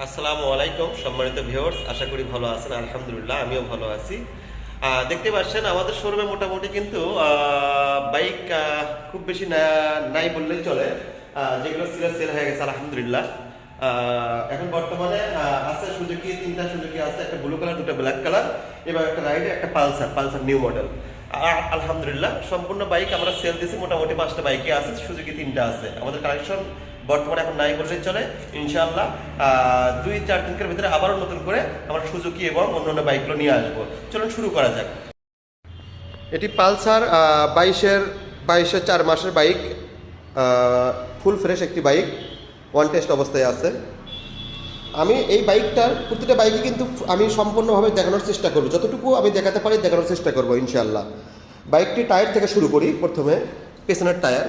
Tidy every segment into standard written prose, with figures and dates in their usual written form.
আসসালামু আলাইকুম সম্মানিত ভিউয়ার্স, আশা করি ভালো আছেন। আলহামদুলিল্লাহ আমিও ভালো আছি। দেখতে পাচ্ছেন আমাদের শোরুমে মোটামুটি কিন্তু বাইক খুব বেশি নাই বললেই চলে। যেগুলো সেল হয়ে গেছে আলহামদুলিল্লাহ। এখন বর্তমানে আছে সুজুকি, তিনটা সুজুকি আছে, একটা ব্লু কালার, দুটো ব্ল্যাক কালার এবং একটা রাইডার, একটা পালসার নিউ মডেল। আলহামদুলিল্লাহ সম্পূর্ণ বাইক আমরা সেল দিয়েছি। মোটামুটি 5টা বাইকই আছে, সুজুকি 3টা আছে। আমাদের কালেকশন বর্তমানে এখন নাই বললেই চলে। ইনশাআল্লাহ 2-4 দিনের ভিতরে আবারও নতুন করে আমরা সুজুকি এবং অন্যান্য বাইকগুলো নিয়ে আসবো। চলুন শুরু করা যাক। এটি পালসার 22-এর 4 মাসের বাইক, ফুল ফ্রেশ একটি বাইক, ওয়ান টেস্ট অবস্থায় আছে। আমি এই বাইকটার প্রতিটা বাইকে কিন্তু আমি সম্পূর্ণভাবে দেখানোর চেষ্টা করব, যতটুকু আমি দেখাতে পারি দেখানোর চেষ্টা করব ইনশাআল্লাহ। বাইকটি টায়ার থেকে শুরু করি। প্রথমে পেছনের টায়ার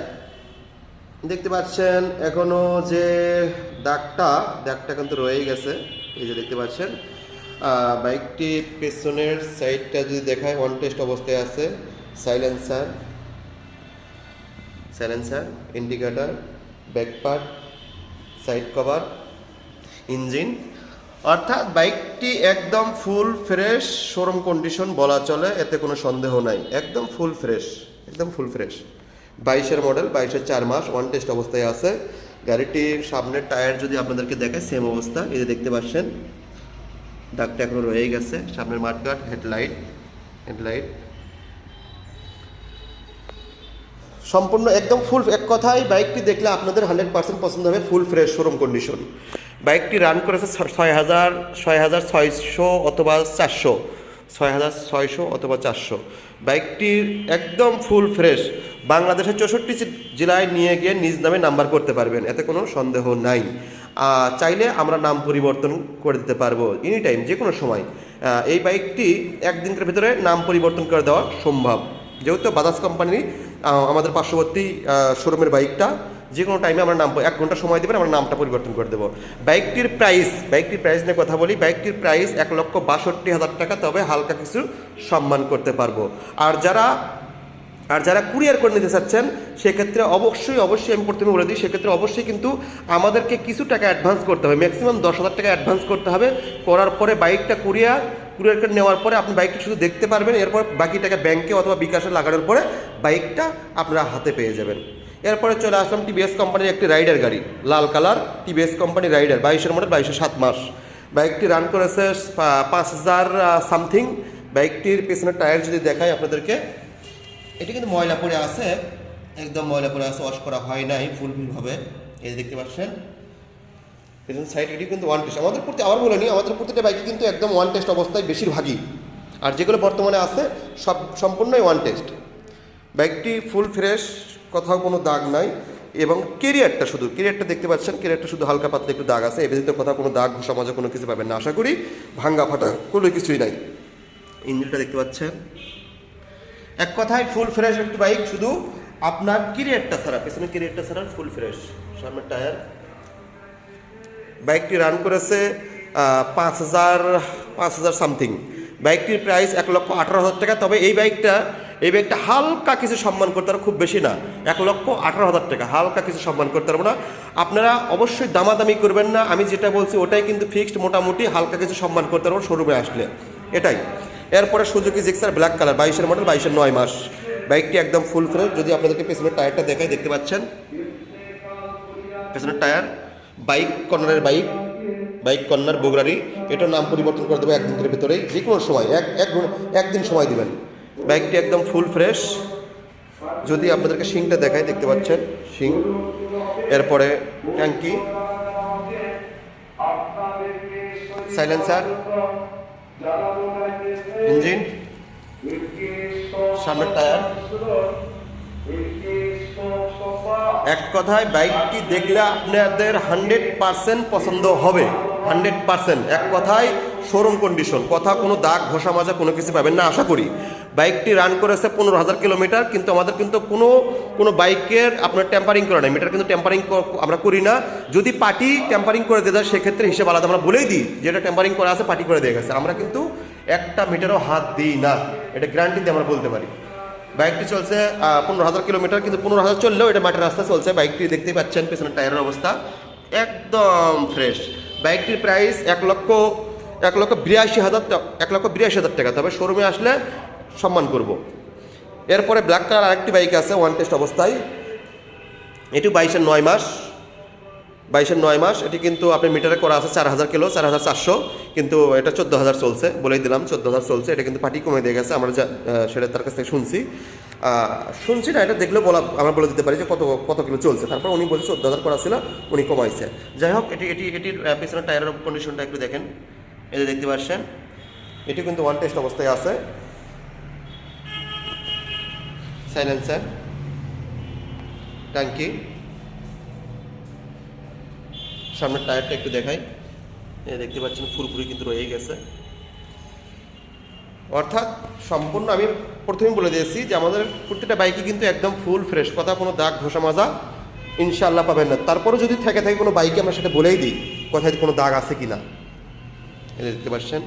দেখতে পাচ্ছেন, এখনও যে দাগটা কিন্তু রয়েই গেছে, এই যে দেখতে পাচ্ছেন। বাইকটি পেছনের সাইডটা যদি দেখায় ওয়ান টেস্ট অবস্থায় আছে। Silencer, indicator, back part, side cover, engine, অর্থাৎ বাইকটি একদম ফুল ফ্রেশ শোরুম কন্ডিশন বলা চলে, এতে কোনো সন্দেহ নাই। একদম ফুল ফ্রেশ 22-এর মডেল, 22-এর 4 মাস, ওয়ান টেস্ট অবস্থায় আছে। গাড়িটির সামনের টায়ার যদি আপনাদেরকে দেখায় সেম অবস্থা, এই যে দেখতে পাচ্ছেন দাগটা এখনো রয়েই গেছে। সামনের মাঠগার্ড, হেডলাইট সম্পূর্ণ একদম ফুল। এক কথায় বাইকটি দেখলে আপনাদের 100% পছন্দ হবে, ফুল ফ্রেশ শোরুম কন্ডিশন। বাইকটি রান করেছে 6,600 অথবা 400, 6,600 অথবা 400। বাইকটির একদম ফুল ফ্রেশ। বাংলাদেশের 64 জেলায় নিয়ে গিয়ে নিজ নামে নাম্বার করতে পারবেন, এতে কোনো সন্দেহ নাই। চাইলে আমরা নাম পরিবর্তন করে দিতে পারবো এনি টাইম, যে কোনো সময়। এই বাইকটি একদিনের ভিতরে নাম পরিবর্তন করে দেওয়া সম্ভব, যেহেতু বাজাজ কোম্পানি আমাদের পার্শ্ববর্তী শোরুমের বাইকটা। যে কোনো টাইমে আমরা নাম 1 ঘন্টা সময় দেবেন, আমরা নামটা পরিবর্তন করে দেবো। বাইকটির প্রাইস নিয়ে কথা বলি। বাইকটির প্রাইস 1,62,000 টাকা, তবে হালকা কিছু সম্মান করতে পারবো। আর যারা কুরিয়ার করে নিতে চাচ্ছেন, সেক্ষেত্রে অবশ্যই আমি প্রথমে বলে দিই, সেক্ষেত্রে অবশ্যই কিন্তু আমাদেরকে কিছু টাকা অ্যাডভান্স করতে হবে। ম্যাক্সিমাম 10,000 টাকা অ্যাডভান্স করতে হবে। করার পরে বাইকটা কুরিয়ার করে নেওয়ার পরে আপনি বাইকটা শুধু দেখতে পারবেন। এরপর বাকি টাকা ব্যাংকে অথবা বিকাশে লাগানোর পরে বাইকটা আপনারা হাতে পেয়ে যাবেন। এরপরে চলে আসলাম টিভিএস কোম্পানির একটি রাইডার গাড়ি, লাল কালার টিভিএস কোম্পানি রাইডার, 22-এর মডেল, 22-এর 7 মাস। বাইকটি রান করেছে 5,000 সামথিং। বাইকটির পেছনের টায়ার যদি দেখায় আপনাদেরকে, এটি কিন্তু ময়লা পড়ে আছে, একদম ময়লা পড়ে আছে, ওয়াশ করা হয় নাই ফুলভাবে। এই দেখতে পাচ্ছেন পেছন সাইড, এটি কিন্তু ওয়ান টেস্ট। আমাদের প্রতিটা বাইকে কিন্তু একদম ওয়ান টেস্ট অবস্থায় বেশিরভাগই, আর যেগুলো বর্তমানে আছে সব সম্পূর্ণই ওয়ান টেস্ট। বাইকটি ফুল ফ্রেশ, কোথাও কোনো দাগ নাই। এবং কেরিয়ারটা দেখতে পাচ্ছেন, কেরিয়ারটা শুধু হালকা পাতলা একটু দাগ আছে, এর ভিতরে কোথাও কোনো দাগ সমাজে কোনো কিছু পাবেন না আশা করি। ভাঙ্গা ফাটা কোনো কিছুই নাই। ইঞ্জিনটা দেখতে পাচ্ছেন, এক কথায় ফুল ফ্রেশ একটি বাইক, শুধু আপনার কেরিয়ারটা ছাড়া, পেছনের কেরিয়ারটা ছাড়া ফুল ফ্রেশ। সামনের টায়ার। বাইকটি রান করেছে 5,000 সামথিং। বাইকটির প্রাইস 1,18,000 টাকা, তবে এই বাইকটা হালকা কিছু সম্মান করতে পারবো, খুব বেশি না। 1,18,000 টাকা, হালকা কিছু সম্মান করতে পারবো না। আপনারা অবশ্যই দামাদামি করবেন না, আমি যেটা বলছি ওটাই কিন্তু ফিক্সড। মোটামুটি হালকা কিছু সম্মান করতে পারবো শোরুমে আসলে, এটাই। এরপরে সুজুকি জিক্সার ব্ল্যাক কালার, 22-এর মডেল, 22-এর 9 মাস। বাইকটি একদম ফুল ফ্রেশ। যদি আপনাদেরকে পেছনের টায়ারটা দেখাই, দেখতে পাচ্ছেন পেছনের টায়ার, বাইক কর্নার বগুড়ারি। এটার নাম পরিবর্তন করে দেবো 1 দিনের ভিতরেই, যে কোনো সময়, একদিন সময় দিবেন। বাইকটি একদম ফুল ফ্রেশ। যদি আপনাদেরকে শিংটা দেখাই, দেখতে পাচ্ছেন শিং। এরপরে ট্যাঙ্কি, সাইলেন্সার, ইঞ্জিন, সামনের টায়ার। এক কথায় বাইকটি দেখলে আপনাদের 100% পছন্দ হবে, 100%। এক কথায় শোরুম কন্ডিশন, কথা কোনো দাগ ঘষা মাজা কোনো কিছু পাবেন না আশা করি। বাইকটি রান করেছে 15,000 কিলোমিটার, কিন্তু আমাদের কিন্তু কোনো বাইকের আপনার ট্যাম্পারিং করা নাই। মিটার কিন্তু ট্যাম্পারিং আমরা করি না। যদি পার্টি ট্যাম্পারিং করে দিয়ে যায়, সেক্ষেত্রে হিসেবে আলাদা আমরা বলেই দিই, যেটা ট্যাম্পারিং করা আছে পার্টি করে দিয়ে গেছে। আমরা কিন্তু একটা মিটারও হাত দিই না, এটা গ্যারান্টি দিয়ে আমরা বলতে পারি। বাইকটি চলছে 15,000 কিলোমিটার, কিন্তু 15,000 চললেও এটা মাটির রাস্তা চলছে। বাইকটি দেখতেই পাচ্ছেন পেছনের টায়ারের অবস্থা, একদম ফ্রেশ। বাইকটির প্রাইস 1,82,000 টাকা, তবে শোরুমে আসলে সম্মান করব। এরপরে ব্ল্যাক কালার আরেকটি বাইক আছে ওয়ান টেস্ট অবস্থায়, এটি 22-এর 9 মাস। এটি কিন্তু আপনার মিটারে করা আছে 4,000 কিলো, 4,400, কিন্তু এটা 14,000 চলছে, বলেই দিলাম 14,000 চলছে। এটা কিন্তু পার্টি কমে দিয়ে গেছে, আমরা সেটা তার কাছ থেকে শুনছি না, এটা দেখলেও আমরা বলে দিতে পারি যে কত কিলো চলছে। তারপর উনি বলছে 14,000 করা ছিল, উনি কমাইছে। যাই হোক, এটির পিছনের টায়ারের কন্ডিশনটা একটু দেখেন, এই যে দেখতে পাচ্ছেন, এটি কিন্তু ওয়ান টেস্ট অবস্থায় আছে। সাইলেন্সার, ট্যাঙ্কি, সামনের টায়ারটা একটু দেখাই, দেখতে পাচ্ছেন ফুরফুরি কিন্তু রয়ে গেছে। অর্থাৎ সম্পূর্ণ আমি প্রথমেই বলে দিয়েছি যে আমাদের প্রত্যেকটা বাইকই কিন্তু একদম ফুল ফ্রেশ, কথা কোনো দাগ ঘষা মাজা ইনশাআল্লাহ পাবেন না। তারপরে যদি থাকে কোনো বাইকে আমরা সেটা বলেই দিই কোথায় কোনো দাগ আছে কি না। এটা দেখতে পাচ্ছেন,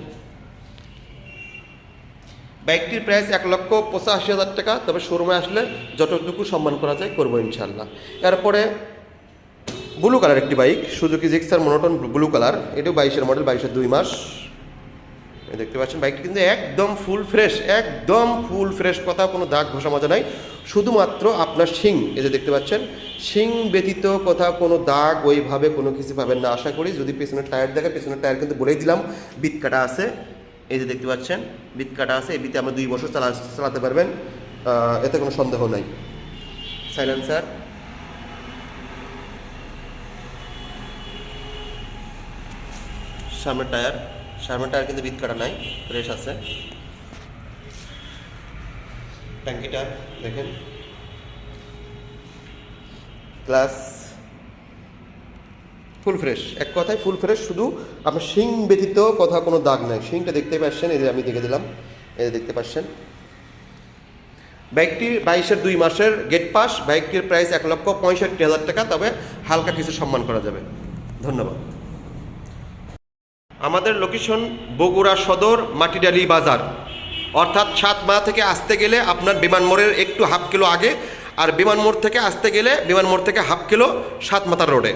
বাইকটির প্রাইস 1,85,000 টাকা, তবে শোরুমে আসলে যতটুকু সম্মান করা যায় করবো ইনশাআল্লাহ। এরপরে ব্লু কালার একটি bike, Suzuki Gixxer monotone blue colour, এটাও 22-এর মডেল, 22-এর 2 মাস। দেখতে পাচ্ছেন বাইকটি কিন্তু একদম ফুল ফ্রেশ, কথা কোনো দাগ ঘষা মাজা নাই। শুধুমাত্র আপনার শিং, এই যে দেখতে পাচ্ছেন, শিং ব্যতীত কথা কোনো দাগ ওইভাবে কোনো কিছু পাবেন না আশা করি। যদি পেছনের টায়ার দেখে, পেছনের টায়ার কিন্তু বলেই দিলাম বিট কাটা আছে, এই যে দেখতে পাচ্ছেন বিট কাটা আছে, এই বিতে আমরা 2 বছর চালাতে পারবেন, এতে কোনো সন্দেহ নাই। সাইলেন্সার, সামনের টায়ার কিন্তু বিট কাটা নাই, ফ্রেশ আছে। ট্যাঙ্কিটা দেখেন, গ্লাস ফুল ফ্রেশ, এক কথায় ফুল ফ্রেশ। শুধু আপনার শিং ব্যতীত কথা কোনো দাগ নাই। শিংটা দেখতে পাচ্ছেন, এই যে আমি দেখে দিলাম, এই যে দেখতে পাচ্ছেন। বাইকটি 22-এর 2 মাসের গেট পাস। বাইকটির প্রাইস 1,65,000 টাকা, তবে হালকা কিছু সম্মান করা যাবে। ধন্যবাদ। আমাদের লোকেশন বগুড়া সদর, মাটিডালি বাজার, অর্থাৎ 7 মাথা থেকে আসতে গেলে আপনার বিমান মোড়ের একটু হাফ কিলো আগে, আর বিমান মোড় থেকে আসতে গেলে বিমান মোড় থেকে হাফ কিলো 7 মাথার রোডে।